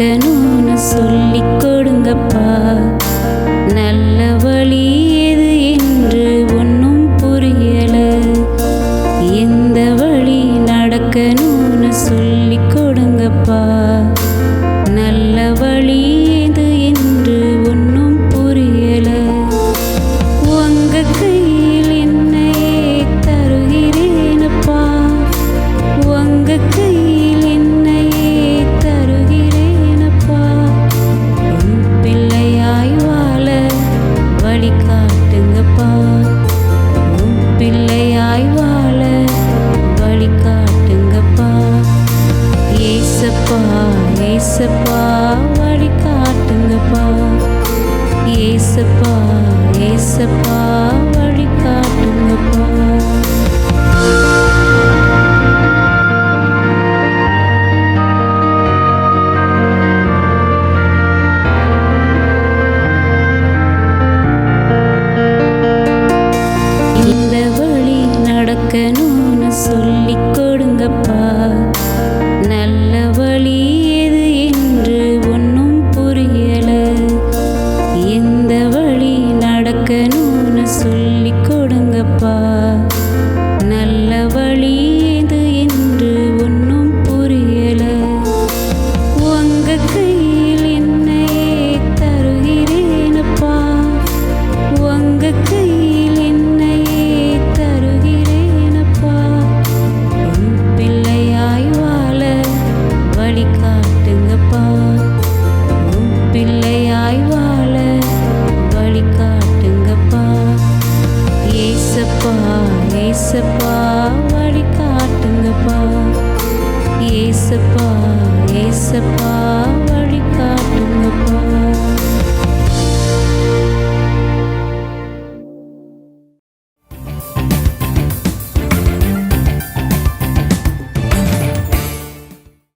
நடக்கணும்னு சொல்லிக் கொடுங்கப்பா. நல்ல வழி எது என்று ஒன்றும் புரியல. எந்த வழி நடக்கணும்னு சொல்லிக் கொடுங்கப்பா. நல்ல வழி எது என்று ஒன்றும் புரியல. உங்க கையில் என்னையே தருகிறேனப்பா. உங்க கையில் என்னையே தருகிறேனப்பா. உன் பிள்ளையாய் வாழ வழி காட்டுங்கப்பா. உன் பிள்ளையாய் வாழ வழி காட்டுங்கப்பா. ஏசப்பா ஏசப்பா வழி காட்டுங்கப்பா. ஏசப்பா ஏசப்பா வழி காட்டுங்கப்பா. இந்த வழி நடக்கணும்னு சொல்லிக்